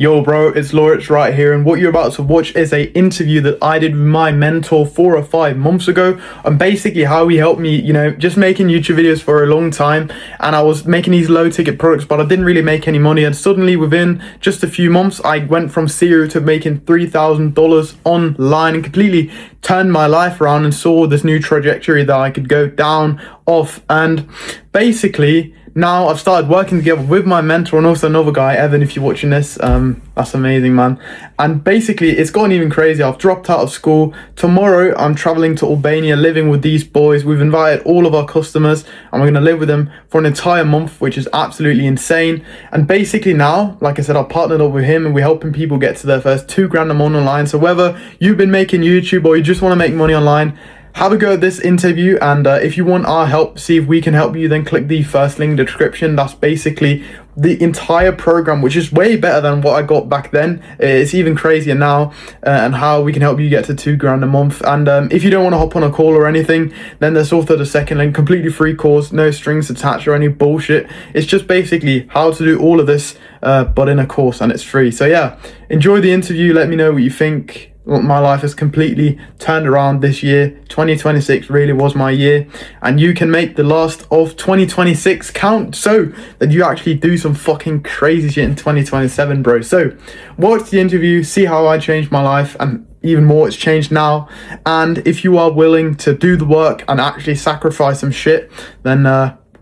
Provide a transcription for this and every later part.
Yo, bro, it's Lawrence right here, and what you're about to watch is a interview that I did with my mentor 4 or 5 months ago, and basically how he helped me, just making YouTube videos for a long time, and I was making these low-ticket products, but I didn't really make any money, and suddenly within just a few months, I went from zero to making $3,000 online and completely turned my life around and saw this new trajectory that I could go down, off, and basically now I've started working together with my mentor and also another guy, Evan, if you're watching this. That's amazing, man. And basically it's gotten even crazier. I've dropped out of school. Tomorrow I'm traveling to Albania, living with these boys. We've invited all of our customers and we're going to live with them for an entire month, which is absolutely insane. And basically now, like I said, I've partnered up with him and we're helping people get to their first 2 grand a month online. So whether you've been making YouTube or you just want to make money online, have a go at this interview, and if you want our help, see if we can help you, then click the first link in the description. That's basically the entire program, which is way better than what I got back then. It's even crazier now, and how we can help you get to 2 grand a month. And if you don't want to hop on a call or anything, then there's also the second link, completely free course, no strings attached or any bullshit. It's just basically how to do all of this, but in a course, and it's free. So yeah, enjoy the interview. Let me know what you think. My life has completely turned around this year. 2026 really was my year, and you can make the last of 2026 count so that you actually do some fucking crazy shit in 2027, bro. So watch the interview, see how I changed my life, and even more it's changed now. And if you are willing to do the work and actually sacrifice some shit, then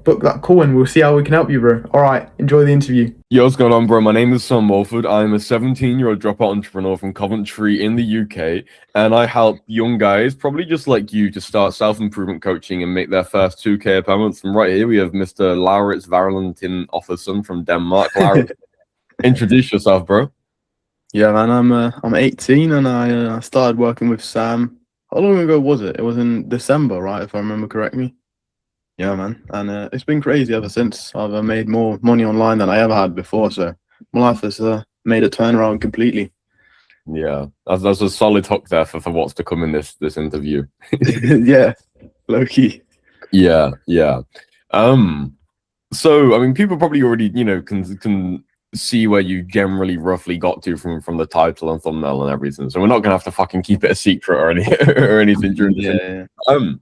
book that call and we'll see how we can help you, bro. All right, enjoy the interview. Yo, what's going on, bro? My name is Sam Walford. I'm a 17-year-old dropout entrepreneur from Coventry in the UK, and I help young guys, probably just like you, to start self-improvement coaching and make their first 2K per month. And right here we have Mr. Laurits Valentin Offerson from Denmark. Laurits, introduce yourself, bro. Yeah, man, I'm 18 and I started working with Sam. How long ago was it? It was in December, right? If I remember correctly. Yeah, man, and it's been crazy ever since. I've made more money online than I ever had before, so my life has made a turnaround completely. Yeah, that's a solid hook there for what's to come in this interview. Yeah, low key. Yeah. So I mean, people probably already can see where you generally roughly got to from the title and thumbnail and everything. So we're not gonna have to fucking keep it a secret or anything during this. Yeah.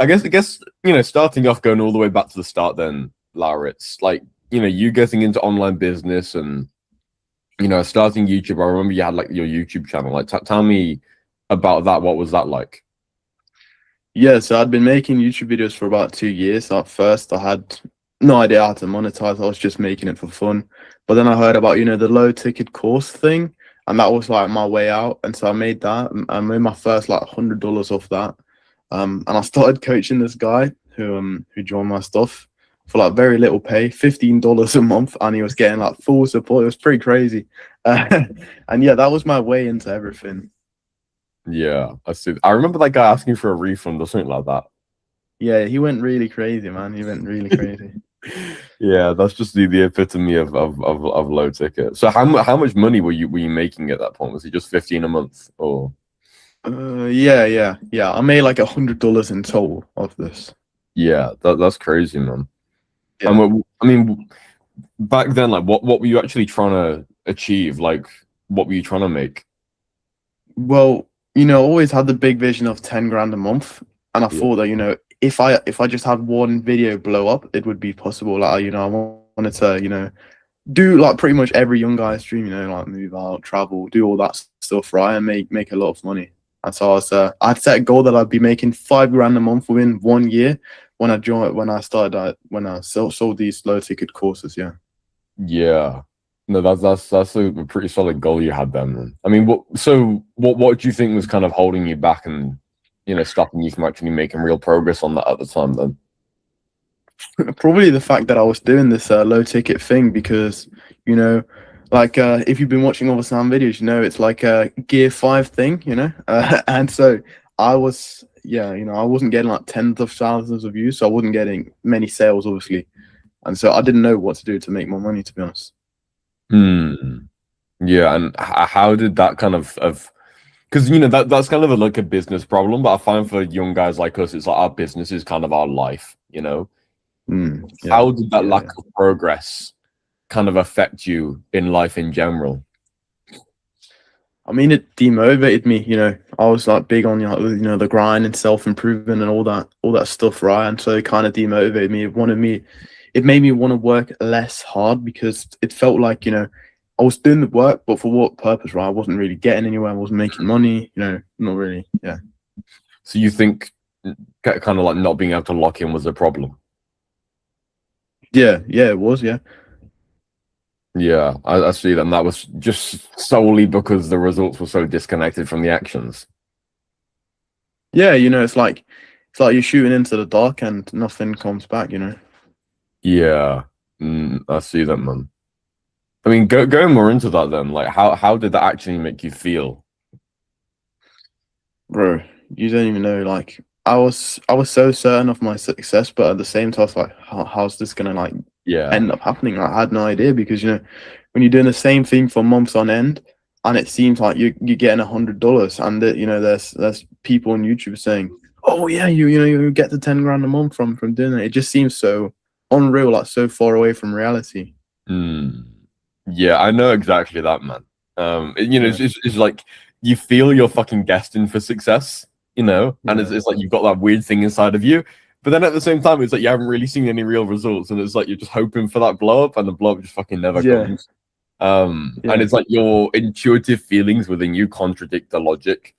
I guess starting off, going all the way back to the start then, Laurits, like, you getting into online business and, starting YouTube. I remember you had like your YouTube channel. Like, tell me about that. What was that like? Yeah, so I'd been making YouTube videos for about 2 years. At first, I had no idea how to monetize. I was just making it for fun. But then I heard about, the low ticket course thing, and that was like my way out. And so I made that. I made my first like $100 off that. And I started coaching this guy who joined my stuff for like very little pay, $15 a month, and he was getting like full support. It was pretty crazy. And yeah, that was my way into everything. Yeah, I see. I remember that guy asking for a refund or something like that. Yeah, he went really crazy, man. He went really crazy. Yeah, that's just the epitome of low ticket. So how much money were you making at that point? Was it just 15 a month or? Yeah. I made like $100 in total of this. Yeah, that's crazy, man. Yeah. And I mean, back then, like, what were you actually trying to achieve? Like, what were you trying to make? Well, I always had the big vision of 10 grand a month, and I thought that if I just had one video blow up, it would be possible. Like, I wanted to do like pretty much every young guy's dream, like move out, travel, do all that stuff, right, and make a lot of money. And so I'd set a goal that I'd be making 5 grand a month within 1 year when I sold these low ticket courses. Yeah, no, that's a pretty solid goal you had then. I mean, what do you think was kind of holding you back and stopping you from actually making real progress on that at the time then? Probably the fact that I was doing this low ticket thing, because like if you've been watching all the Sam videos, it's like a gear 5 thing, and so I was I wasn't getting like tens of thousands of views, so I wasn't getting many sales, obviously, and so I didn't know what to do to make more money, to be honest. Yeah, and how did that kind of because that's kind of like a business problem, but I find for young guys like us, it's like our business is kind of our life, How did that lack of progress kind of affect you in life in general? I mean, it demotivated me. I was like big on the grind and self improvement and all that stuff, right? And so it kind of demotivated me. It made me want to work less hard because it felt like I was doing the work, but for what purpose, right? I wasn't really getting anywhere. I wasn't making money. Not really. Yeah. So you think kind of like not being able to lock in was a problem? Yeah. Yeah. It was. Yeah. Yeah, I see that. And that was just solely because the results were so disconnected from the actions. Yeah. It's like you're shooting into the dark and nothing comes back. Yeah, I see that, man. I mean, going more into that then, like how did that actually make you feel? Bro, you don't even know. Like, I was so certain of my success, but at the same time, I was like, how's this gonna like Yeah, end up happening? I had no idea because when you're doing the same thing for months on end, and it seems like you're getting $100, and there's people on YouTube saying, oh yeah, you get the 10 grand a month from doing it. It just seems so unreal, like so far away from reality. yeah, I know exactly that, man. Yeah. It's like you feel you're fucking destined for success, and Yeah. it's like you've got that weird thing inside of you. But then at the same time, it's like you haven't really seen any real results, and it's like you're just hoping for that blow up, and the blow up just fucking never Yeah. comes. Yeah. And it's like your intuitive feelings within you contradict the logic,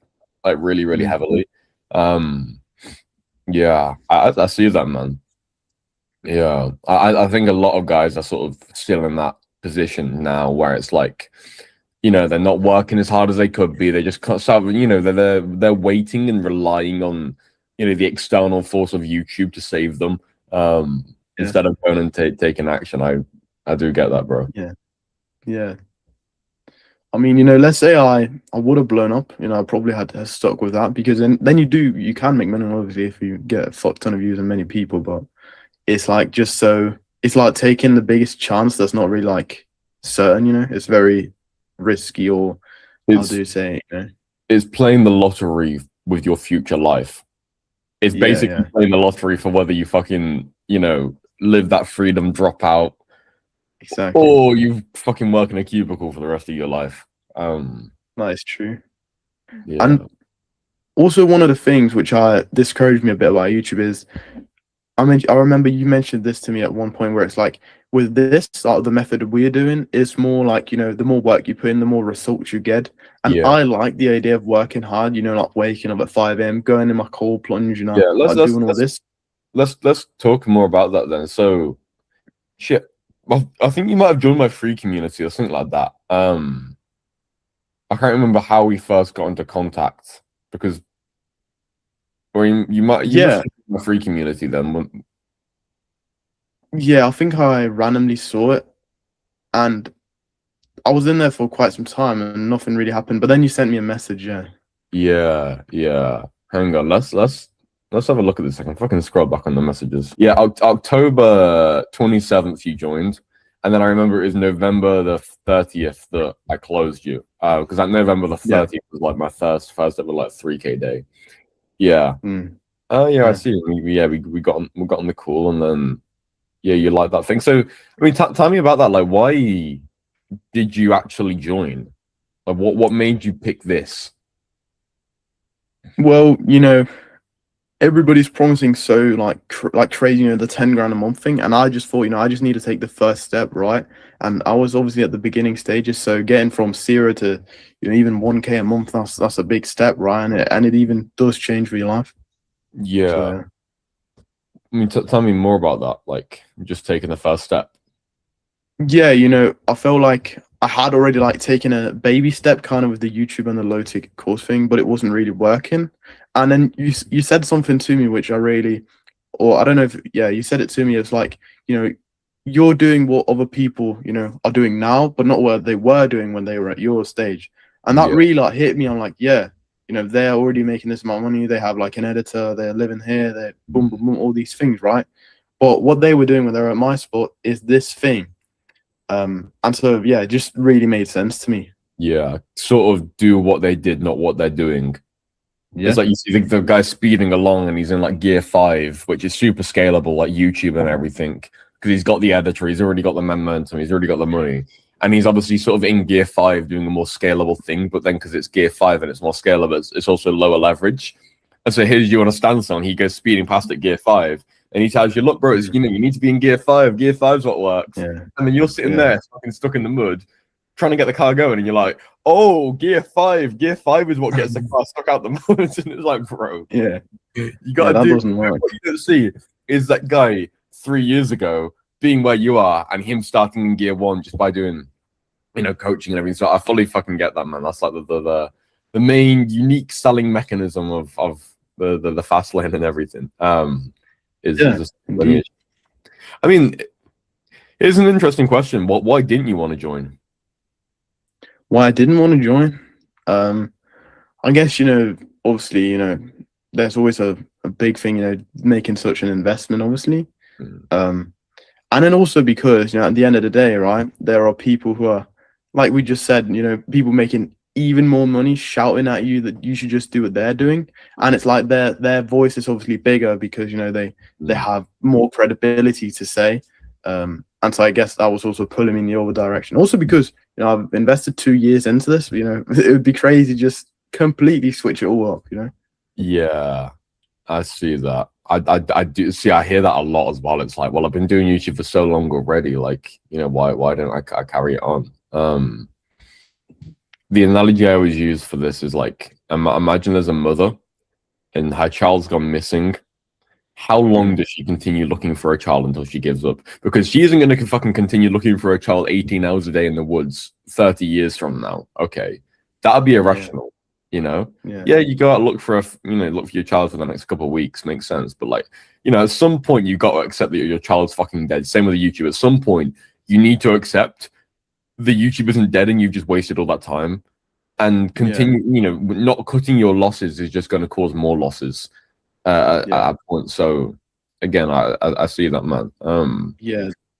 like really, really heavily. Yeah, I see that, man. Yeah, I think a lot of guys are sort of still in that position now where it's like, they're not working as hard as they could be. They just can't start, they're waiting and relying on, the external force of YouTube to save them, instead of going and taking action. I do get that, bro. Yeah. Yeah. I mean, let's say I would have blown up, I probably had to have stuck with that because then you can make money obviously if you get a fuck ton of views and many people, but it's like it's like taking the biggest chance that's not really like certain, it's very risky, or how do you say it, It's playing the lottery with your future life. It's basically playing the lottery for whether you fucking, live that freedom, drop out, exactly, or you fucking work in a cubicle for the rest of your life. that is true. Yeah. And also one of the things which discouraged me a bit about YouTube is I remember you mentioned this to me at one point where it's like with this the method we're doing is more like the more work you put in, the more results you get. And I like the idea of working hard, like waking up at 5 a.m, going in my cold plunge, doing all this. Let's talk more about that then. So shit, well, I think you might have joined my free community or something like that. I can't remember how we first got into contact because you must have my free community then. Yeah, I think I randomly saw it and I was in there for quite some time and nothing really happened. But then you sent me a message, Yeah. Hang on, let's have a look at this. I can fucking scroll back on the messages. Yeah, October 27th you joined, and then I remember it was November the 30th that I closed you. Because that November the 30th was like my first ever like 3K day. Yeah. Oh yeah, I see. We got on the call, and then you like that thing. So I mean, tell me about that. Like, why did you actually join? Like, what made you pick this? Well, everybody's promising so like crazy, the 10 grand a month thing, and I just thought, I just need to take the first step, right? And I was obviously at the beginning stages, so getting from 0 to even 1K a month, that's a big step, right? And it even does change for your life. Yeah. So, I mean, tell me more about that. Like, just taking the first step. Yeah, I felt like I had already like taken a baby step kind of with the YouTube and the low ticket course thing, but it wasn't really working. And then you said something to me which I really, or I don't know if you said it to me. It's like you're doing what other people are doing now, but not what they were doing when they were at your stage. And that really like hit me. I'm like, they're already making this amount of money. They have like an editor. They're living here. They're boom, boom, boom, all these things, right? But what they were doing when they were at my spot is this thing. And so it just really made sense to me. Yeah, sort of do what they did, not what they're doing. Yeah. It's like you see the guy speeding along and he's in like gear 5, which is super scalable, like YouTube and everything, because he's got the editor, he's already got the momentum, he's already got the money. and he's obviously sort of in gear 5 doing a more scalable thing, but then because it's gear 5 and it's more scalable, it's also lower leverage. And so here's you on a standstill, and he goes speeding past at gear 5, and he tells you, look, bro, you need to be in gear 5. Gear 5's what works. Yeah. And then you're sitting there fucking stuck in the mud, trying to get the car going, and you're like, oh, gear 5 is what gets the car stuck out the mud. And it's like, bro, Yeah. you gotta that do doesn't work. what you don't see is that guy 3 years ago being where you are and him starting in gear 1 just by doing, coaching and everything. So I fully fucking get that, man. That's like the main unique selling mechanism of the fast lane and everything. Indeed. I mean, here's an interesting question. Why didn't you want to join? Why I didn't want to join? I guess, obviously, there's always a big thing, making such an investment, obviously. And then also because, at the end of the day, right, there are people who are, like we just said, people making even more money shouting at you that you should just do what they're doing. And it's like their voice is obviously bigger because, they have more credibility to say. And so I guess that was also pulling me in the other direction. Also because, I've invested 2 years into this, it would be crazy just completely switch it all up, Yeah, I see that. I do see. I hear that a lot as well. It's like, well, I've been doing YouTube for so long already. Like, why don't I carry it on? The analogy I always use for this is like, imagine there's a mother and her child's gone missing. How long does she continue looking for a child until she gives up? Because she isn't going to fucking continue looking for a child 18 hours a day in the woods 30 years from now. Okay, that'd be irrational. Yeah, you go out look for your child for the next couple of weeks, makes sense. But like, at some point you got to accept that your child's fucking dead. Same with the YouTube. At some point, you need to accept the YouTube isn't dead and you've just wasted all that time. And continue, not cutting your losses is just going to cause more losses at that point. So again, I see that, man.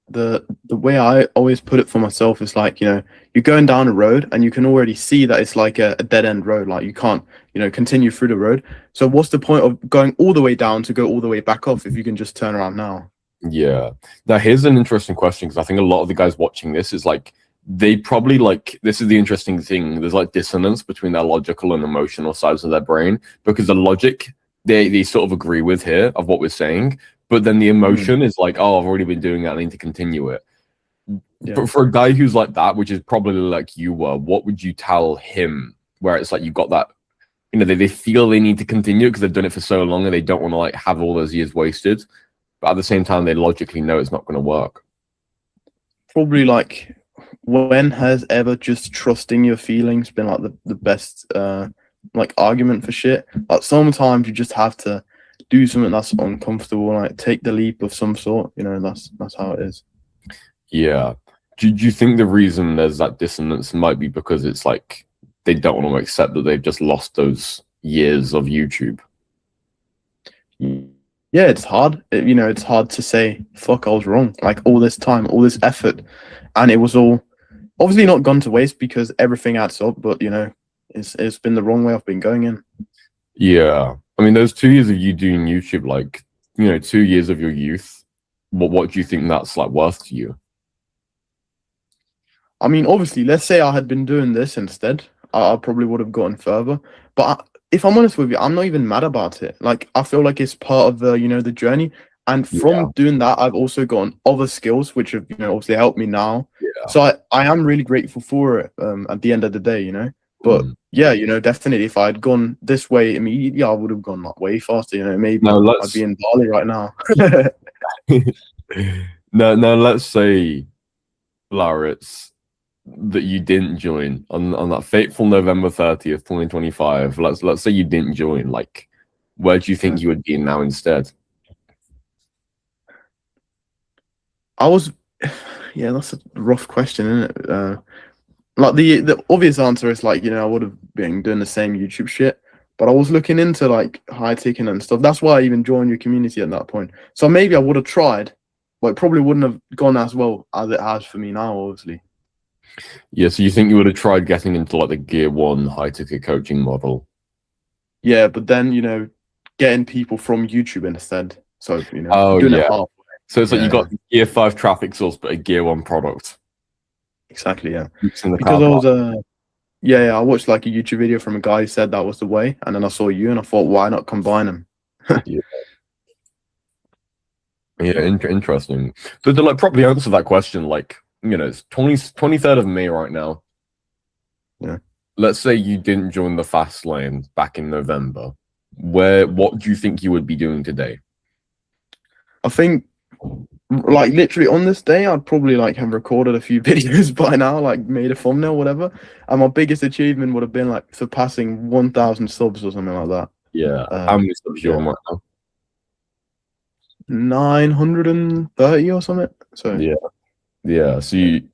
The way I always put it for myself is like, you're going down a road and you can already see that it's like a dead end road. Like you can't, continue through the road. So what's the point of going all the way down to go all the way back off if you can just turn around now? Yeah. Now here's an interesting question, because I think a lot of the guys watching this is like, they probably this is the interesting thing. There's like dissonance between their logical and emotional sides of their brain, because the logic they sort of agree with here of what we're saying. But then the emotion is like, oh, I've already been doing it, I need to continue it. Yeah. But for a guy who's like that, which is probably like you were, what would you tell him where it's like you got that, they feel they need to continue because they've done it for so long and they don't want to like have all those years wasted. But at the same time, they logically know it's not going to work. Probably like, when has ever just trusting your feelings been like the best like argument for shit? Like sometimes you just have to do something that's uncomfortable, like take the leap of some sort. That's how it is. Yeah. Do you think the reason there's that dissonance might be because it's like they don't want to accept that they've just lost those years of YouTube? Yeah, it's hard. It's hard to say, fuck, I was wrong. Like all this time, all this effort, and it was all obviously not gone to waste because everything adds up. But it's been the wrong way I've been going in. Yeah, I mean, those 2 years of you doing YouTube, like 2 years of your youth. What do you think that's like worth to you? I mean, obviously, let's say I had been doing this instead, I probably would have gotten further. But if I'm honest with you, I'm not even mad about it. Like, I feel like it's part of the, the journey. And from doing that, I've also gotten other skills, which have, obviously helped me now. Yeah. So I am really grateful for it at the end of the day, But yeah, definitely if I'd gone this way immediately, I would have gone like way faster, maybe I'd be in Bali right now. No, let's say, Laritz, that you didn't join on that fateful November 30th, 2025. Let's say you didn't join. Like, where do you think you would be now instead? Yeah, that's a rough question, isn't it? Like the obvious answer is like, I would have been doing the same YouTube shit, but I was looking into like high ticking and stuff. That's why I even joined your community at that point. So maybe I would have tried, but it probably wouldn't have gone as well as it has for me now, obviously. Yeah, so you think you would have tried getting into like the Gear 1 high ticket coaching model? Yeah, but then, getting people from YouTube instead. So, oh, doing yeah. it halfway. So it's like you got Gear 5 traffic source, but a Gear 1 product. exactly, yeah. It's in the Because car I park. was yeah, I watched like a YouTube video from a guy who said that was the way, and then I saw you, and I thought, why not combine them? Yeah, yeah, interesting. So to like properly answer that question, like it's 23rd of May right now. Yeah. Let's say you didn't join the fast lane back in November. What do you think you would be doing today? I think like literally on this day, I'd probably like have recorded a few videos by now, like made a thumbnail, whatever. And my biggest achievement would have been like surpassing 1,000 subs or something like that. Yeah, how many subs you on right now? 930 or something. So Yeah. So you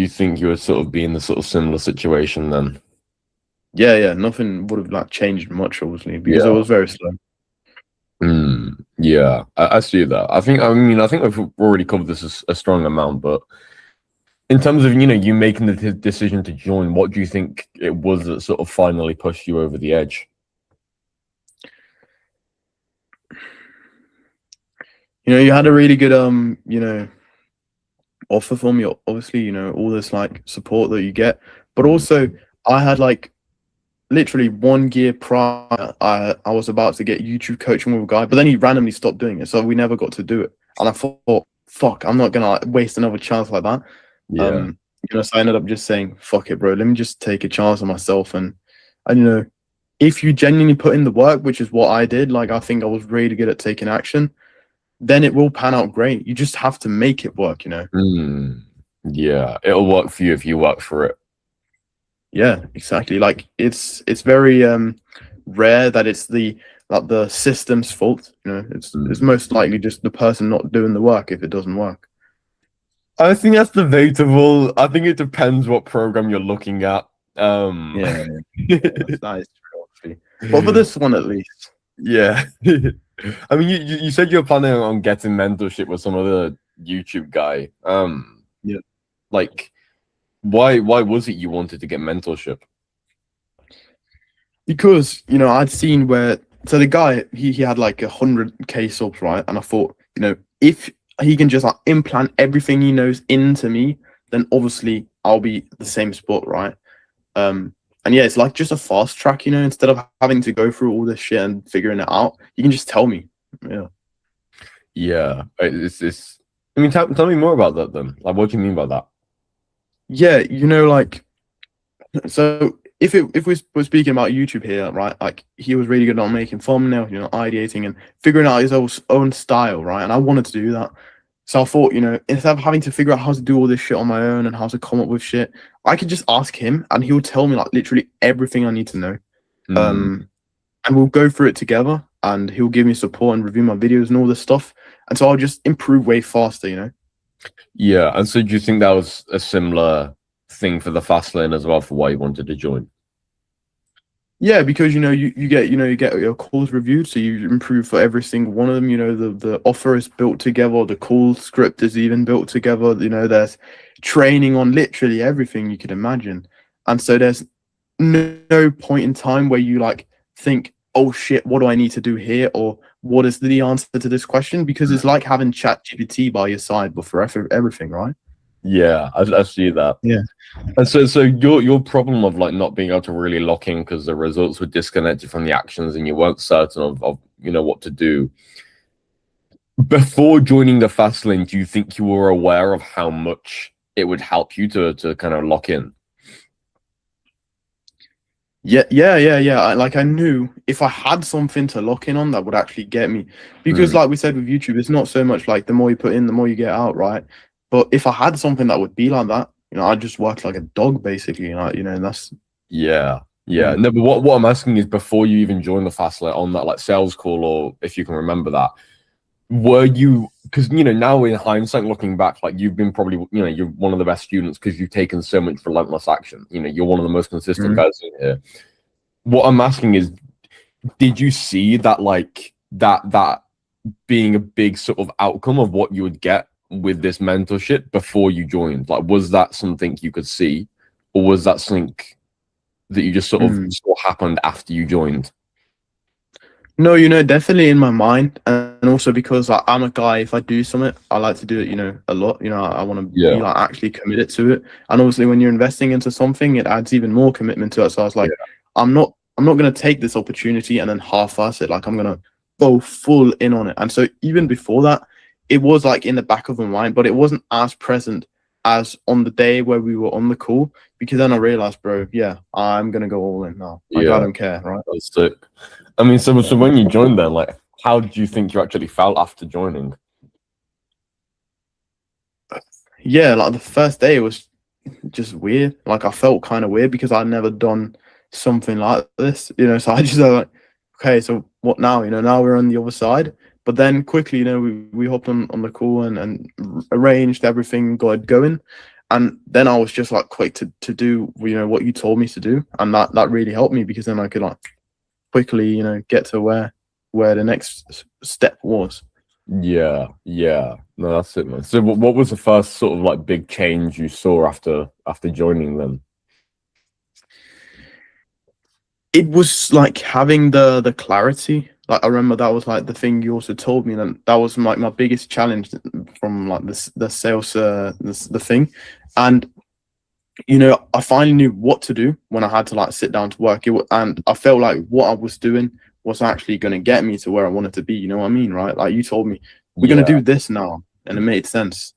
think you would sort of be in the sort of similar situation then? yeah, nothing would have like changed much, obviously, because it was very slow. Yeah, I see that. I think I've already covered this a strong amount, but in terms of you making the decision to join, what do you think it was that sort of finally pushed you over the edge? You had a really good offer for me, obviously, all this like support that you get, but also I had like literally 1 year prior, I was about to get YouTube coaching with a guy, but then he randomly stopped doing it, so we never got to do it. And I thought, fuck, I'm not gonna like waste another chance like that. Yeah. So I ended up just saying, fuck it, bro, let me just take a chance on myself. And if you genuinely put in the work, which is what I did, like I think I was really good at taking action, then it will pan out great. You just have to make it work, Yeah, it'll work for you if you work for it. Yeah, exactly. Like it's very rare that it's the system's fault. It's most likely just the person not doing the work if it doesn't work. I think that's debatable. I think it depends what program you're looking at. Yeah, that is true, actually. But for this one, at least. Yeah. I mean, you said you're planning on getting mentorship with some other YouTube guy. Yeah. Like, why was it you wanted to get mentorship? Because I'd seen where the guy he had like 100K subs, right? And I thought, if he can just like implant everything he knows into me, then obviously I'll be the same spot, right? And yeah, it's like just a fast track, instead of having to go through all this shit and figuring it out, you can just tell me. Yeah, it's. I mean, tell me more about that then. Like, what do you mean by that? Yeah, like, so if we're speaking about YouTube here, right? Like he was really good on making thumbnails, ideating and figuring out his own style, right? And I wanted to do that. So I thought, instead of having to figure out how to do all this shit on my own and how to come up with shit, I could just ask him and he would tell me like literally everything I need to know. And we'll go through it together and he'll give me support and review my videos and all this stuff. And so I'll just improve way faster, Yeah, and so do you think that was a similar thing for the fast lane as well for why you wanted to join? Yeah, because you get your calls reviewed, so you improve for every single one of them. The offer is built together, the call script is even built together. There's training on literally everything you could imagine, and so there's no point in time where you like think, oh shit, what do I need to do here, or what is the answer to this question? Because it's like having ChatGPT by your side, but for everything, right? Yeah, I see that. Yeah. And so your problem of like not being able to really lock in because the results were disconnected from the actions and you weren't certain of what to do. Before joining the fast lane, do you think you were aware of how much it would help you to kind of lock in? Yeah. I knew if I had something to lock in on, that would actually get me. Because like we said with YouTube, it's not so much like the more you put in, the more you get out, right? But if I had something that would be like that, I'd just work like a dog, basically. And that's Yeah. No, but what I'm asking is before you even joined the fast lane on that like sales call, or if you can remember that, were you, because now in hindsight looking back, like you've been probably you're one of the best students because you've taken so much relentless action. You're one of the most consistent guys in here. What I'm asking is, did you see that like that being a big sort of outcome of what you would get with this mentorship before you joined? Like, was that something you could see, or was that something that you just sort of saw happened after you joined? No, definitely in my mind. And and also because I'm a guy, if I do something, I like to do it, you know, a lot. You know, I want to be Yeah. like actually committed to it. And obviously, when you're investing into something, it adds even more commitment to it. So I was like, I'm not going to take this opportunity and then half-ass it. Like I'm going to go full in on it. And so even before that, it was like in the back of my mind, but it wasn't as present as on the day where we were on the call, because then I realized, bro, yeah, I'm going to go all in now. Like, I don't care, right? That's sick. I mean, so when you joined then, like, how do you think you actually felt after joining? Yeah, like the first day was just weird. Like I felt kind of weird because I'd never done something like this, you know. So I just like, okay, so what now? You know, now we're on the other side. But then quickly, you know, we hopped on the call and arranged everything, got it going. And then I was just like quick to do, you know, what you told me to do. And that really helped me, because then I could like quickly, you know, get to where the next step was. Yeah. No, that's it, man. So what was the first sort of like big change you saw after joining them? It was like having the clarity. Like I remember that was like the thing you also told me, and that was like my biggest challenge from like the sales the thing. And you know, I finally knew what to do when I had to like sit down to work. And I felt like what I was doing was actually going to get me to where I wanted to be. You know what I mean, right? Like you told me, we're going to do this now, and it made sense.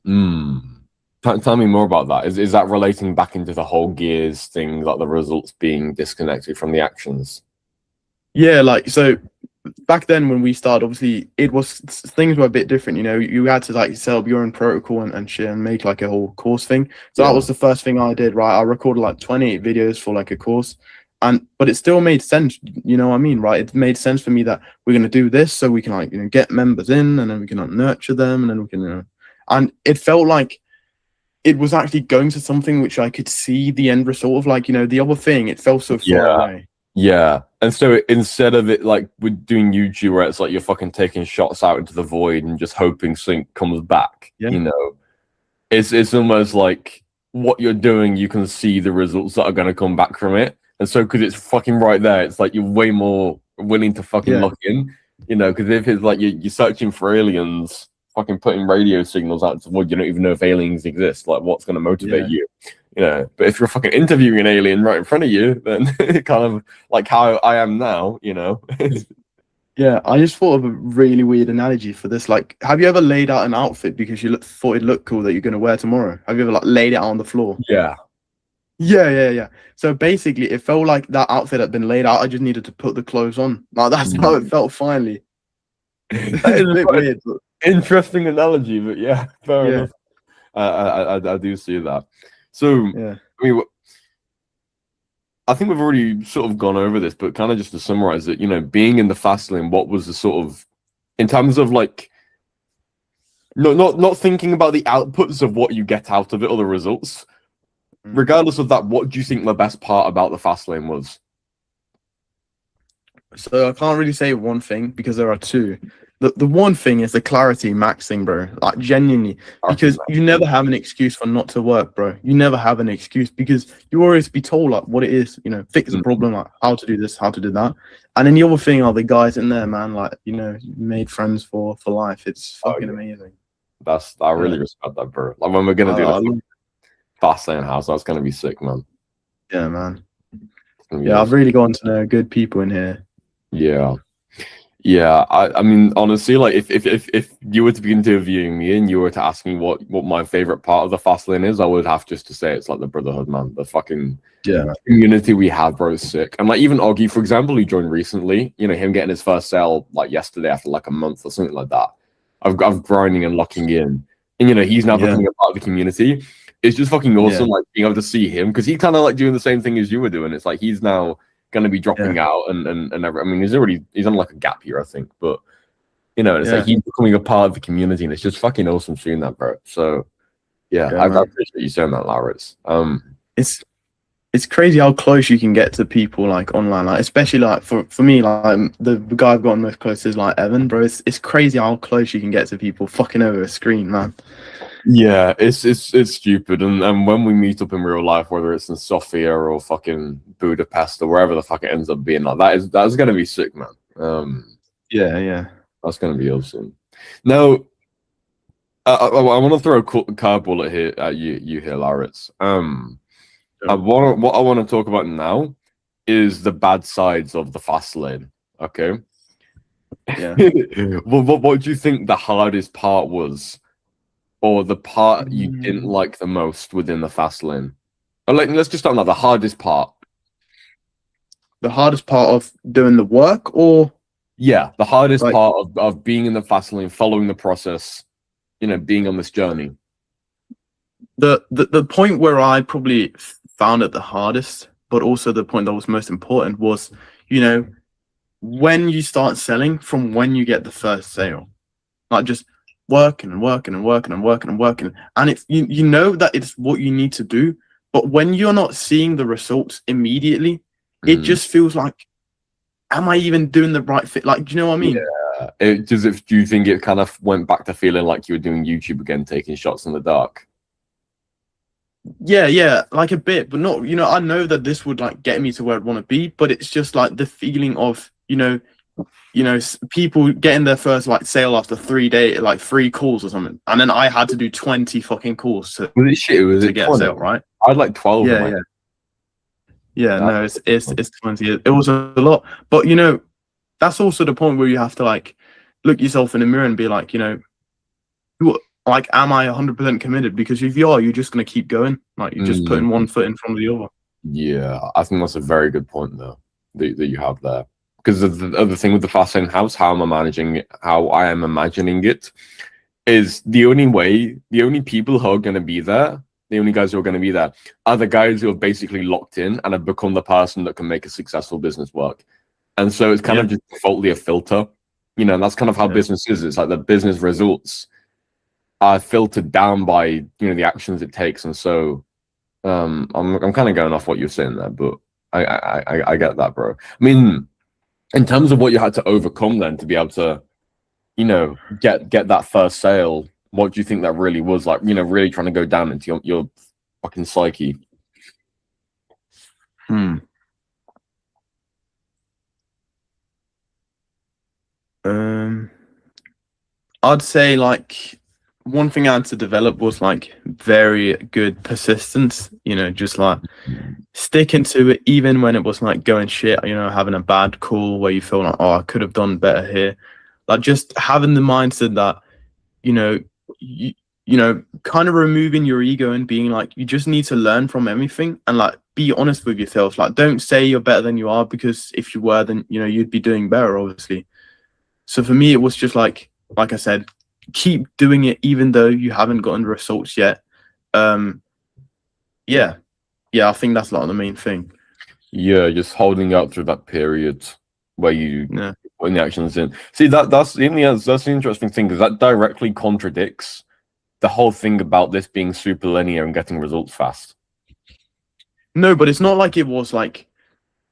Tell me more about that. Is that relating back into the whole gears thing, like the results being disconnected from the actions? Yeah, like so back then when we started, obviously it was, things were a bit different. You know, you had to like set up your own protocol and shit and make like a whole course thing. So that was the first thing I did, right? I recorded like 28 videos for like a course, but it still made sense. You know what I mean, right? It made sense for me that we're gonna do this so we can like, you know, get members in, and then we can like nurture them, and then we can, you know, and it felt like it was actually going to something which I could see the end result of. Like, you know, the other thing, it felt so far away. Yeah. And so instead of it like with doing YouTube, where it's like you're fucking taking shots out into the void and just hoping something comes back, you know, it's almost like what you're doing, you can see the results that are going to come back from it. And so because it's fucking right there, it's like you're way more willing to fucking lock in, you know, because if it's like you're searching for aliens, fucking putting radio signals out to the void, you don't even know if aliens exist. Like, what's going to motivate you? You know, but if you're fucking interviewing an alien right in front of you, then kind of like how I am now, you know. Yeah, I just thought of a really weird analogy for this. Like, have you ever laid out an outfit because you thought it looked cool that you're going to wear tomorrow? Have you ever like laid it out on the floor? Yeah. So basically, it felt like that outfit had been laid out. I just needed to put the clothes on. Like, that's how it felt finally. That is a bit weird. But... Interesting analogy, but yeah, fair enough. I do see that. So, I mean, I think we've already sort of gone over this, but kind of just to summarize it, you know, being in the fast lane, what was the sort of, in terms of like, not thinking about the outputs of what you get out of it or the results, regardless of that, what do you think the best part about the fast lane was? So I can't really say one thing because there are two. The one thing is the clarity max thing, bro. Like genuinely, because you never have an excuse for not to work, bro. You never have an excuse because you always be told like what it is, you know, fix the problem, like how to do this, how to do that. And then the other thing are the guys in there, man. Like, you know, made friends for life. It's fucking amazing. I really respect that, bro. Like when we're gonna do the fast lane house, that's gonna be sick, man. Yeah, man. Yeah, I've really gotten to know good people in here. Yeah, I mean, honestly, like if you were to be interviewing me and you were to ask me what my favorite part of the fast lane is, I would have just to say it's like the brotherhood, man. The fucking community we have, bro, is sick. And like even Oggy, for example, who joined recently, you know, him getting his first sale like yesterday after like a month or something like that. I've grinding and locking in, and you know, he's now becoming a part of the community. It's just fucking awesome, like being able to see him, because he's kind of like doing the same thing as you were doing. It's like he's now going to be dropping out and I mean, he's on like a gap year, I think, but you know, it's like he's becoming a part of the community, and it's just fucking awesome seeing that, bro. So I appreciate you saying that, Lawrence. It's crazy how close you can get to people like online, like especially like for me, like the guy I've gotten most close to is like Evan, bro. It's crazy how close you can get to people fucking over a screen, man. Yeah, it's stupid, and when we meet up in real life, whether it's in Sofia or fucking Budapest or wherever the fuck it ends up being, like that's gonna be sick, man. Yeah. That's gonna be awesome. Now, I want to throw a curveball at you here, Laritz. What I want to talk about now is the bad sides of the fast lane. Okay. Yeah. Well, what do you think the hardest part was, or the part you didn't like the most within the fast lane? Or let's just start with the hardest part. The hardest part of doing the work, or Yeah, the hardest like part of being in the fast lane, following the process, being on this journey. the point where I probably found it the hardest, but also the point that was most important was, when you start selling from when you get the first sale, like just working and working and working and working and working, and it's you know that it's what you need to do, but when you're not seeing the results immediately, it just feels like, am I even doing the right fit? Like, do you know what I mean? Yeah. Do you think it kind of went back to feeling like you were doing YouTube again, taking shots in the dark? Yeah, like a bit, but not, I know that this would like get me to where I'd want to be, but it's just like the feeling of, people getting their first like sale after 3 days, like 3 calls or something, and then I had to do 20 fucking calls to get a sale, right? I had like 12. Yeah, no, it's 20. It was a lot, but that's also the point where you have to like look yourself in the mirror and be like, like, am I 100% committed? Because if you are, you're just gonna keep going. Like, you're just putting one foot in front of the other. Yeah, I think that's a very good point though that you have there. Because the other thing with the fast lane house, how I am imagining it, is the only people who are going to be there, the only guys who are going to be there, are the guys who are basically locked in and have become the person that can make a successful business work. And so it's kind of just defaultly a filter, and that's kind of how business is. It's like the business results are filtered down by the actions it takes. And so I'm kind of going off what you're saying there, but I get that, bro. I mean, in terms of what you had to overcome then to be able to, get that first sale, what do you think that really was like? Really trying to go down into your fucking psyche. I'd say like one thing I had to develop was like very good persistence. Just like sticking to it even when it was like going shit. Having a bad call where you feel like, oh, I could have done better here. Like just having the mindset that, kind of removing your ego and being like, you just need to learn from everything and like be honest with yourself. Like, don't say you're better than you are, because if you were, then you'd be doing better, obviously. So for me, it was just like I said, keep doing it even though you haven't gotten results yet. Yeah, I think that's like the main thing. Yeah, just holding out through that period where you when the action's in. See, that's the interesting thing, because that directly contradicts the whole thing about this being super linear and getting results fast. No, but it's not like it was like,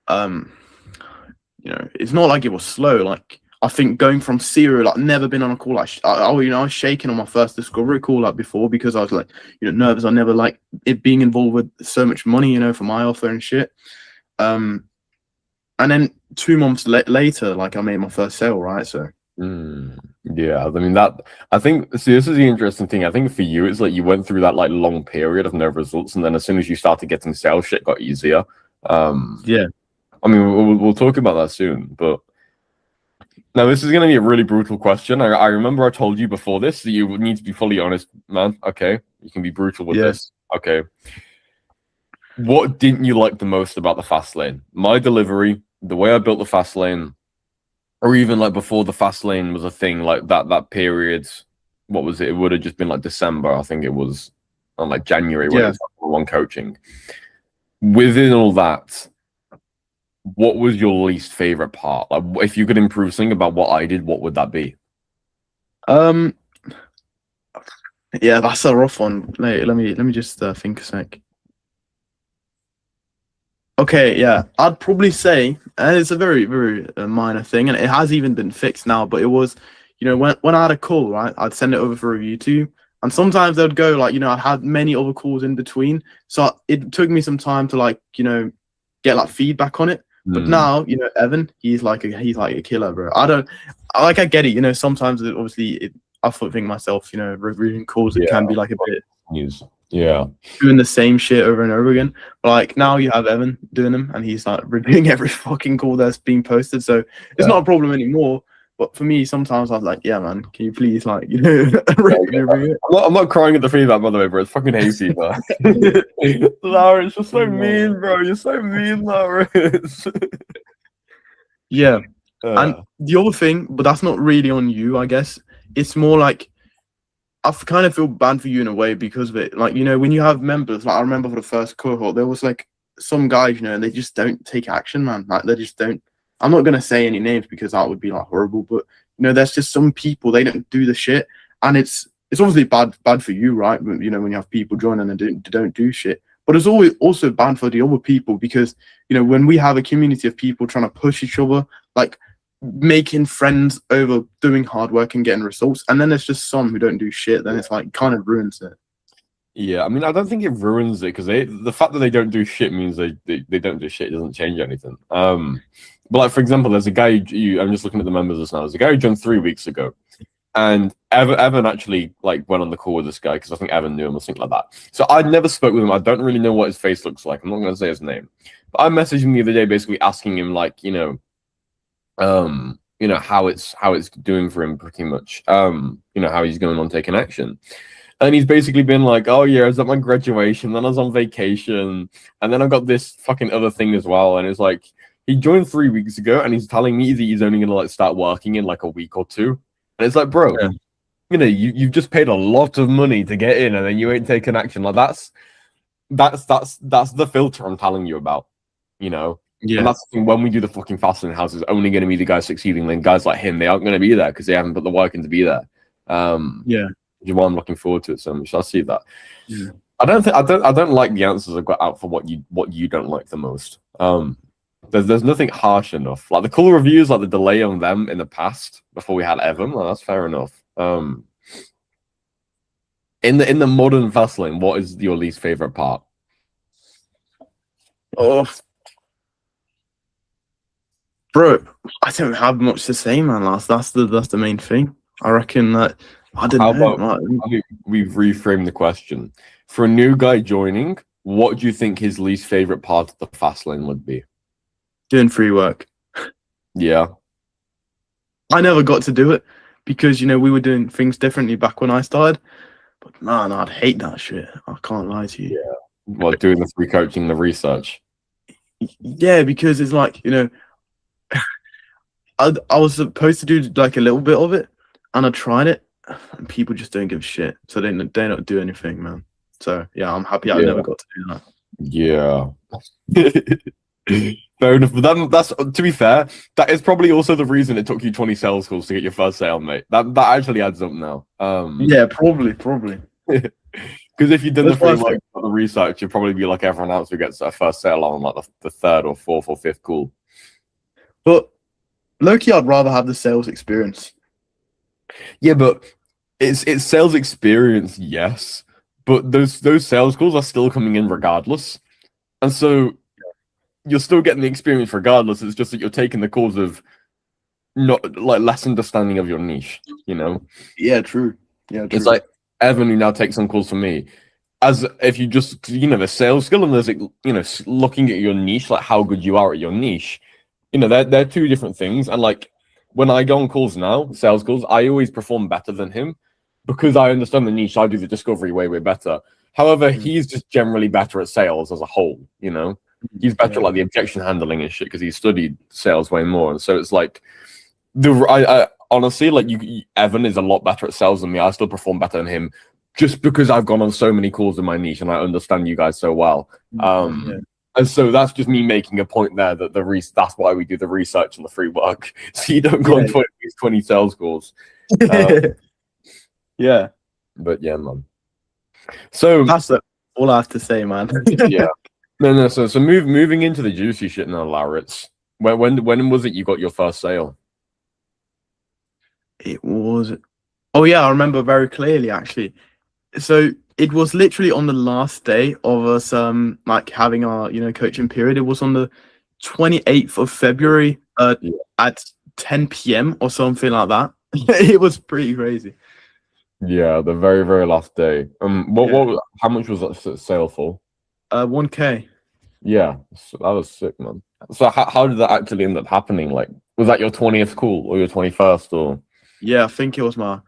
it's not like it was slow. Like, I think going from 0, like never been on a call, like I was shaking on my first discovery call like before, because I was like, nervous. I never like it being involved with so much money, for my offer and shit. And then 2 months later, like I made my first sale, right? So yeah, I mean I think, see, this is the interesting thing. I think for you, it's like you went through that like long period of no results, and then as soon as you started getting sales, shit got easier. Yeah, I mean, we'll talk about that soon, but now this is going to be a really brutal question. I remember I told you before this that you would need to be fully honest, man. Okay, you can be brutal with this. Okay, what didn't you like the most about the fast lane? My delivery, the way I built the fast lane, or even like before the fast lane was a thing, like that period. What was it? It would have just been like December, I think it was, or like January when it was one coaching. Within all that, what was your least favorite part? Like, if you could improve something about what I did, what would that be? Yeah, that's a rough one. Let me just think a sec. Okay, yeah, I'd probably say, and it's a very, very minor thing, and it has even been fixed now, but it was, when I had a call, right, I'd send it over for review too, and sometimes they'd go like, I had many other calls in between, so it took me some time to like, get like feedback on it. But now, Evan, he's like a killer, bro. I get it. You know, sometimes I think myself, you know, reviewing calls, it can be like a bit News. Yeah. doing the same shit over and over again. But like now you have Evan doing them, and he's like reviewing every fucking call that's being posted, so it's not a problem anymore. But for me, sometimes I'm like, yeah, man, can you please, like, you know, review it? I'm not crying at the feedback, by the way, bro. It's fucking hazy, bro. Lawrence, you're so mean, bro. You're so mean, Lawrence. Yeah. And the other thing, but that's not really on you, I guess. It's more like I kind of feel bad for you in a way because of it. Like, you know, when you have members, like I remember for the first cohort, there was like some guys, you know, and they just don't take action, man. Like they just don't. I'm not gonna say any names because that would be like horrible, but you know, there's just some people, they don't do the shit, and it's obviously bad for you, right? You know, when you have people joining and don't do shit. But it's always also bad for the other people because, you know, when we have a community of people trying to push each other, like making friends over doing hard work and getting results, and then there's just some who don't do shit, then it's like kind of ruins it. Yeah, I mean, I don't think it ruins it because the fact that they don't do shit means they don't do shit. It doesn't change anything. But like for example, there's a guy I'm just looking at the members just now. There's a guy who joined 3 weeks ago, and Evan actually like went on the call with this guy because I think Evan knew him or something like that. So I never spoke with him. I don't really know what his face looks like. I'm not going to say his name, but I messaged him the other day, basically asking him like, you know, how it's doing for him, pretty much. You know, how he's going on taking action. And he's basically been like, oh yeah, I was at my graduation, then I was on vacation, and then I got this fucking other thing as well. And it's like, he joined 3 weeks ago, and he's telling me that he's only gonna like start working in like a week or two. And it's like, bro, you know, you've just paid a lot of money to get in, and then you ain't taking action. Like that's the filter I'm telling you about, you know. Yeah. And that's the thing, when we do the fucking Fastlane House, it's only going to be the guys succeeding. Then guys like him, they aren't going to be there because they haven't put the work in to be there. Yeah. Which is why I'm looking forward to it so much. I see that. Yeah. I don't like the answers I've got out for what you don't like the most. There's nothing harsh enough. Like the cool reviews, like the delay on them in the past before we had Evan, like, that's fair enough. In the modern Fastlane, what is your least favorite part? Oh, bro, I don't have much to say, man. That's the main thing. I reckon that I don't know. About we reframe the question for a new guy joining? What do you think his least favorite part of the Fastlane would be? Doing free work. Yeah, I never got to do it because, you know, we were doing things differently back when I started. But man, I'd hate that shit. I can't lie to you. Yeah. Well, doing the free coaching, the research. Yeah, because it's like, you know, I was supposed to do like a little bit of it, and I tried it, and people just don't give a shit. So they don't do anything, man. So yeah, I'm happy I never got to do that. Yeah. Fair enough. But that's, to be fair, that is probably also the reason it took you 20 sales calls to get your first sale, mate. That actually adds up now. Yeah, probably. Because if you did the free work for the research, you'd probably be like everyone else who gets a first sale on like the third or fourth or fifth call. But low-key, I'd rather have the sales experience. Yeah, but it's sales experience, yes. But those sales calls are still coming in regardless. And so you're still getting the experience regardless. It's just that you're taking the calls of not like less understanding of your niche, you know? Yeah, true. Yeah, true. It's like Evan, who now takes on calls from me, as if you just, you know, the sales skill and there's, like, you know, looking at your niche, like how good you are at your niche, you know, they're two different things. And like when I go on calls now, sales calls, I always perform better than him because I understand the niche. I do the discovery way better. However, he's just generally better at sales as a whole, you know? He's better at like the objection handling and shit because he's studied sales way more. And so it's like, I honestly, like Evan is a lot better at sales than me. I still perform better than him just because I've gone on so many calls in my niche and I understand you guys so well. And so that's just me making a point there that that's why we do the research and the free work. So you don't go on 20 sales calls. Yeah. But yeah, man. So that's all I have to say, man. Yeah. No. So moving into the juicy shit now, Lauritz. When was it you got your first sale? It was. Oh yeah, I remember very clearly actually. So it was literally on the last day of us like having our, you know, coaching period. It was on the 28th of February at 10 p.m. or something like that. It was pretty crazy. Yeah, the very, very last day. How much was that sale for? 1K. Yeah, so that was sick, man. So how did that actually end up happening? Like, was that your 20th call or your 21st or? Yeah, I think it was my.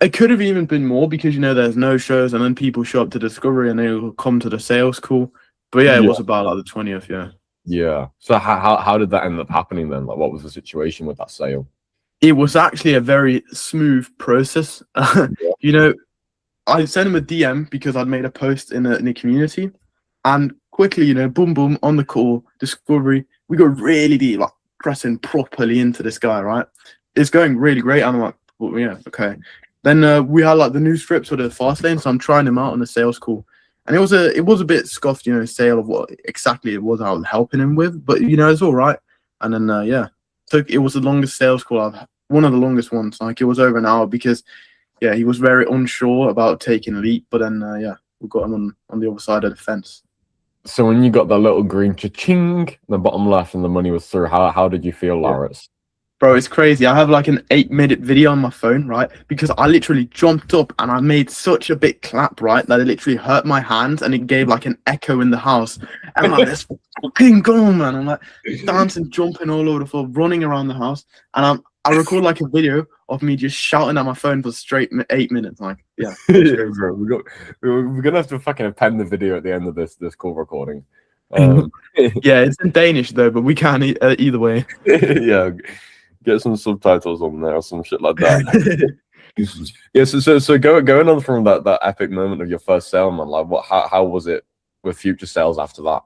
It could have even been more because there's no shows and then people show up to Discovery and they'll come to the sales call. But yeah, it was about like the 20th. Yeah. Yeah. So how did that end up happening then? Like, what was the situation with that sale? It was actually a very smooth process. I sent him a DM because I'd made a post in the community, and quickly, boom, boom, on the call, Discovery, we got really deep, like pressing properly into this guy, right? It's going really great. And I'm like, well, yeah, okay. Then we had like the new scripts for the fast lane, so I'm trying him out on the sales call, and it was a bit scuffed, sale of what exactly it was I was helping him with, but it's all right. And then it was the longest sales call one of the longest ones. Like it was over an hour because he was very unsure about taking a leap, but then we got him on the other side of the fence. So when you got that little green cha-ching in the bottom left and the money was through, how did you feel, Lawrence? Bro, it's crazy. I have like an 8-minute video on my phone, right? Because I literally jumped up and I made such a big clap, right? That it literally hurt my hands and it gave like an echo in the house. And I'm like, let's fucking go, man. I'm like dancing, jumping all over the floor, running around the house. And I record like a video of me just shouting at my phone for straight 8 minutes. Like, yeah. Bro, we're gonna have to fucking append the video at the end of this call recording. Yeah, it's in Danish though, but we can either way. Yeah. Get some subtitles on there or some shit like that. Yeah, so going on from that epic moment of your first sale, man, like how was it with future sales after that?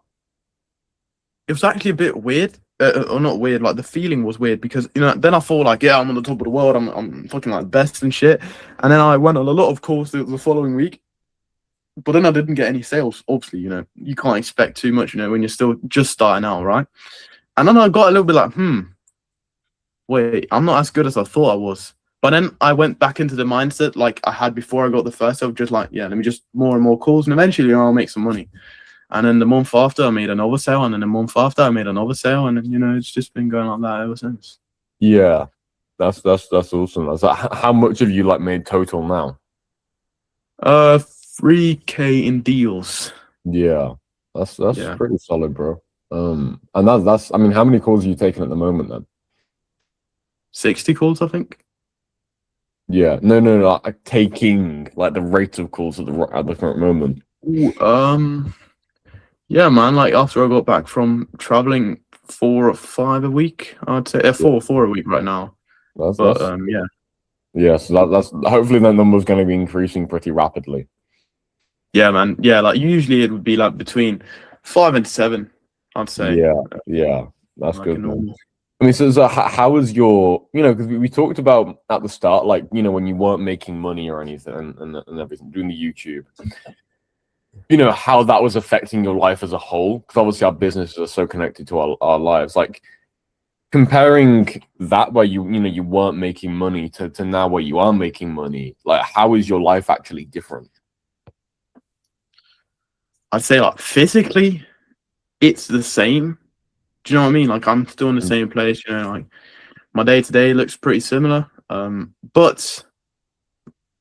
It was actually a bit weird, or not weird. Like the feeling was weird because then I thought like, yeah, I'm on the top of the world. I'm fucking like best and shit. And then I went on a lot of calls the following week, but then I didn't get any sales. Obviously, you can't expect too much, when you're still just starting out, right? And then I got a little bit like, wait, I'm not as good as I thought I was. But then I went back into the mindset like I had before I got the first sale, just like, yeah, let me just more and more calls and eventually I'll make some money. And then the month after I made another sale, and then the month after I made another sale, and then it's just been going like that ever since. Yeah, that's awesome. That's how much have you like made total now? 3K in deals. Yeah, that's pretty solid, bro. And that's I mean, how many calls are you taking at the moment then? 60 calls, I think. Yeah, no, like taking like the rate of calls at the current moment. Ooh, yeah, man. Like after I got back from traveling 4 or 5 a week, I'd say 4 a week right now. Yeah. Yeah, so that's hopefully that number's going to be increasing pretty rapidly. Yeah, man. Yeah, like usually it would be like between 5 and 7, I'd say. Yeah, that's like good, man. I mean, so how was your, because we talked about at the start, like, when you weren't making money or anything and everything, doing the YouTube, how that was affecting your life as a whole, because obviously our businesses are so connected to our lives. Like, comparing that where you weren't making money to now where you are making money, like, how is your life actually different? I'd say, like, physically, it's the same. Do you know what I mean? Like, I'm still in the same place, like my day-to-day looks pretty similar. But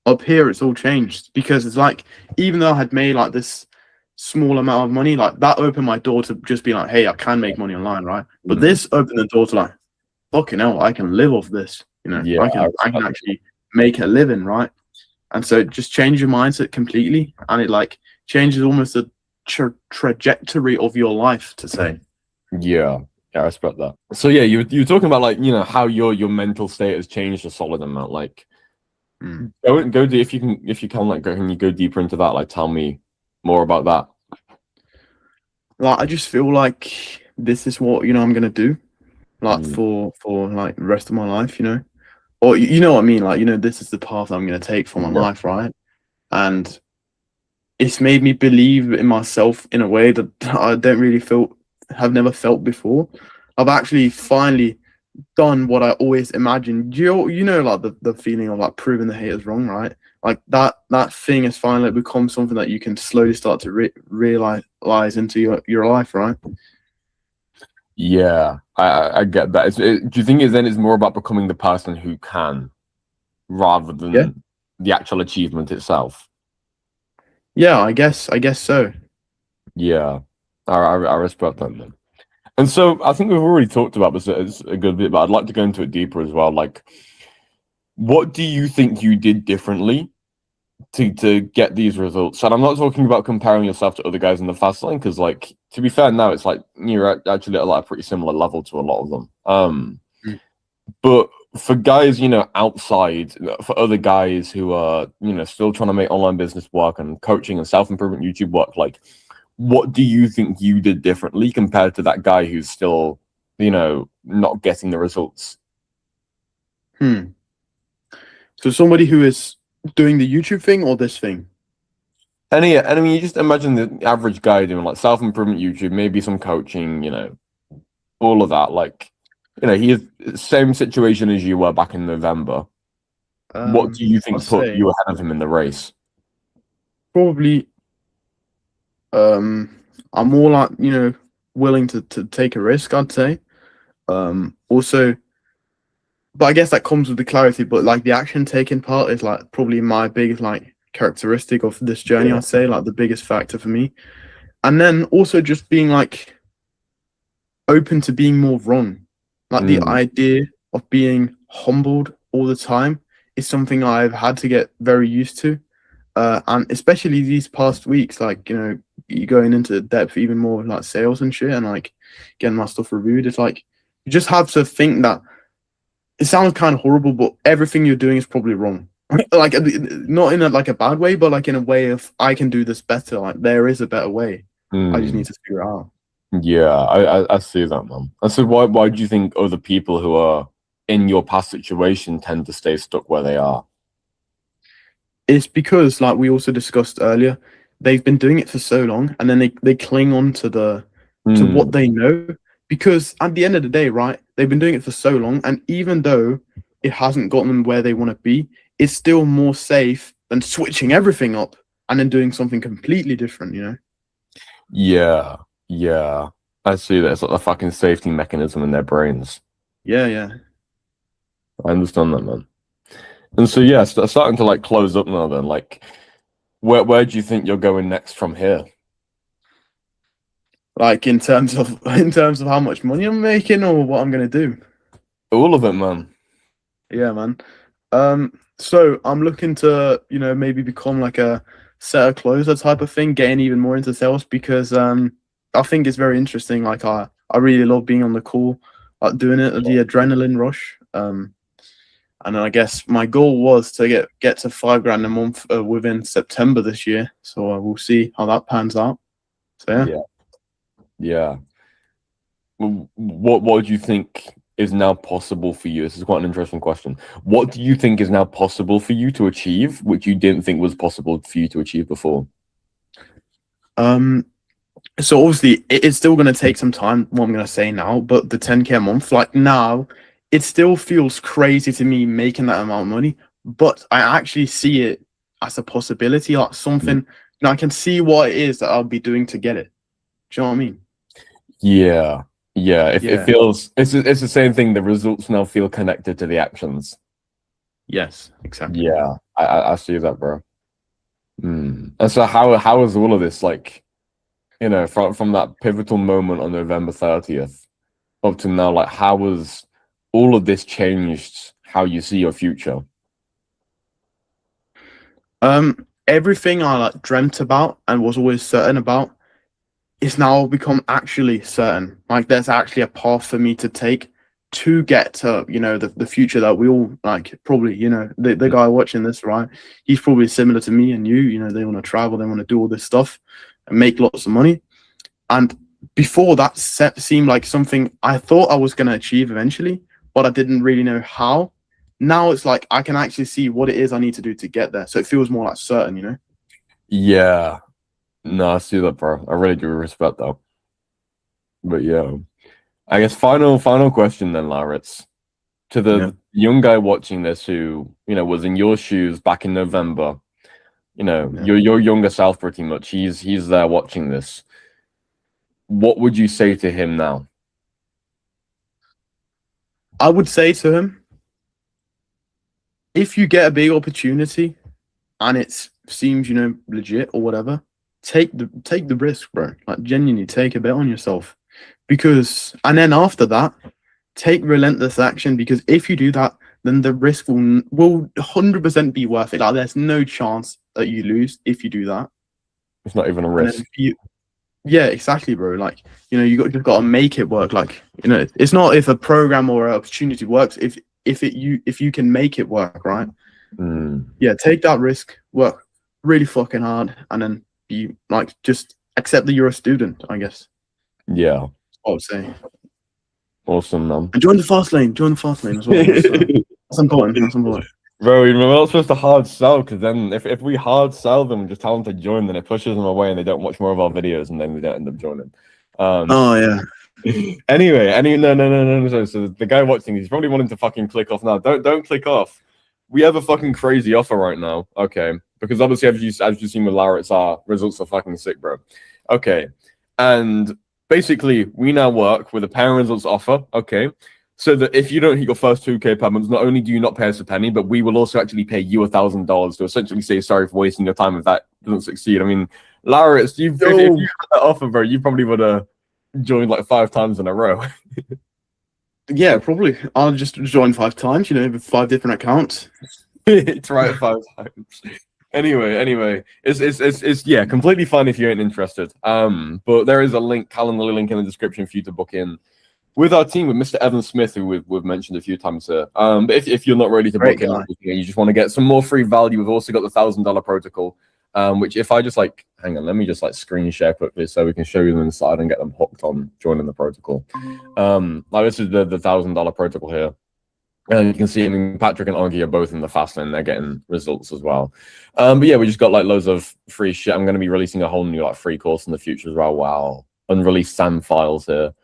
up here, it's all changed because it's like, even though I had made like this small amount of money, like that opened my door to just be like, hey, I can make money online, right? But this opened the door to like, fucking hell, I can live off this, Yeah, I can actually make a living, right? And so it just changes your mindset completely, and it like changes almost the trajectory of your life, to say. Yeah, I respect that. So yeah, you were talking about like how your mental state has changed a solid amount. Like, go if you can like can you go deeper into that? Like, tell me more about that. Like, I just feel like this is what I'm gonna do, like for like the rest of my life, or you know what I mean, like this is the path I'm gonna take for my life, right? And it's made me believe in myself in a way that I don't really have never felt before. I've actually finally done what I always imagined. Like the feeling of like proving the haters wrong, right? Like that thing has finally become something that you can slowly start to realize into your life, right? Yeah, I get that. Do you think it's more about becoming the person who can rather Yeah. than the actual achievement itself? Yeah, I guess so. Yeah, I respect that, man. And so I think we've already talked about this a good bit, but I'd like to go into it deeper as well. Like, what do you think you did differently to get these results? And I'm not talking about comparing yourself to other guys in the fast lane, because, like, to be fair, now it's like you're actually at like a pretty similar level to a lot of them. Mm. But for guys, outside, for other guys who are, still trying to make online business work and coaching and self-improvement YouTube work, like, what do you think you did differently compared to that guy who's still, not getting the results? Hmm. So somebody who is doing the YouTube thing or this thing? And I mean, you just imagine the average guy doing like self-improvement YouTube, maybe some coaching, all of that. Like, he is same situation as you were back in November. What do you I'll think put say you ahead of him in the race? probably I'm more like, willing to take a risk, I'd say. Also, but I guess that comes with the clarity, but like the action taking part is like probably my biggest like characteristic of this journey, Yeah. I'd say, like the biggest factor for me. And then also just being like open to being more wrong. Like the Mm, idea of being humbled all the time is something I've had to get very used to. And especially these past weeks, like, you going into depth even more with like sales and shit and like getting my stuff reviewed. It's like you just have to think that it sounds kind of horrible, but everything you're doing is probably wrong. Like not in a like a bad way, but like in a way of I can do this better. Like there is a better way. I just mm. need to figure it out. Yeah, I see that, man. And so why do you think other people who are in your past situation tend to stay stuck where they are? It's because, like we also discussed earlier, they've been doing it for so long, and then they cling on to what Mm, they know. Because at the end of the day, right, they've been doing it for so long, and even though it hasn't gotten them where they want to be, it's still more safe than switching everything up and then doing something completely different. yeah, yeah. I see that. It's like the fucking safety mechanism in their brains. Yeah, yeah. I understand that, man. And so yeah, starting to like close up now then, like where do you think you're going next from here? Like in terms of how much money I'm making or what I'm gonna do. All of it, man. Yeah, man. So I'm looking to, maybe become like a setter closer type of thing, getting even more into sales because I think it's very interesting. Like I really love being on the call, like doing it, the adrenaline rush. And then I guess my goal was to get to 5 grand a month within September this year. So we'll see how that pans out. So yeah. Yeah, yeah. What do you think is now possible for you? This is quite an interesting question. What do you think is now possible for you to achieve, which you didn't think was possible for you to achieve before? Um, So obviously it's still going to take some time, what I'm going to say now, but the 10K a month, like now, it still feels crazy to me making that amount of money, but I actually see it as a possibility, like something, I can see what it is that I'll be doing to get it. Do you know what I mean? Yeah, yeah. It Yeah. feels it's the same thing. The results now feel connected to the actions. Yes, exactly. Yeah, I see that, bro. And so how is all of this like, from that pivotal moment on November 30th up to now, like how has all of this changed how you see your future? Everything I like dreamt about and was always certain about is now become actually certain. Like there's actually a path for me to take to get to, the future that we all like probably, the guy watching this, right? He's probably similar to me and you, they want to travel, they want to do all this stuff and make lots of money. And before that seemed like something I thought I was going to achieve eventually, but I didn't really know how. Now it's like I can actually see what it is I need to do to get there. So it feels more like certain. Yeah, no, I see that, bro. I really do respect that. But yeah, I guess final question then, Laritz. To Yeah. the young guy watching this who, was in your shoes back in November, Yeah. your younger self pretty much. He's there watching this. What would you say to him now? I would say to him, if you get a big opportunity and it seems, legit or whatever, take the risk, bro. Like genuinely take a bet on yourself. And then after that, take relentless action, because if you do that, then the risk will 100% be worth it. Like there's no chance that you lose if you do that. It's not even a risk. Yeah, exactly, bro. Like, you've got to make it work. Like, it's not if a program or an opportunity works, if you can make it work, right? Yeah, take that risk, work really fucking hard, and then be like, just accept that you're a student, I guess. Yeah. That's what I would say. Awesome, man. And join the fast lane as well. That's important. Bro, we're not supposed to hard sell, because then if we hard sell them, just tell them to join, then it pushes them away and they don't watch more of our videos, and then we don't end up joining. Oh yeah. Anyway, no. So the guy watching, he's probably wanting to fucking click off now. Don't click off. We have a fucking crazy offer right now. Okay, because obviously as you've seen with Larry, our results are fucking sick, bro. Okay, and basically we now work with a pay results offer. Okay. So that if you don't hit your first 2K per month, not only do you not pay us a penny, but we will also actually pay you $1,000 to essentially say sorry for wasting your time if that doesn't succeed. I mean, Larry, if you had that offer, bro, you probably would have joined like 5 times in a row. Yeah, probably. I'll just join 5 times, with 5 different accounts. Try it 5 times. Anyway, it's yeah, completely fine if you ain't interested. But there is a Calendly link in the description for you to book in with our team, with Mr. Evan Smith, who we've mentioned a few times here. But if you're not ready to book in, you just want to get some more free value, we've also got the $1,000 protocol, which if I just hang on, let me just screen share quickly so we can show you them inside and get them hooked on joining the protocol. This is the $1,000 protocol here. And you can see, Patrick and Augie are both in the fast lane. They're getting results as well. But yeah, we just got loads of free shit. I'm going to be releasing a whole new free course in the future as well. Wow. Unreleased SAM files here.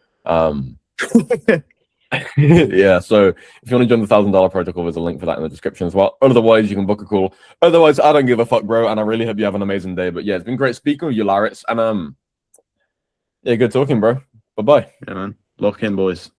Yeah, so if you want to join the $1,000 protocol, there's a link for that in the description as well. Otherwise, you can book a call. Otherwise, I don't give a fuck, bro, and I really hope you have an amazing day. But yeah, it's been great speaking with you, Laritz, and yeah, good talking, bro. Bye-bye. Yeah, man. Lock in, boys.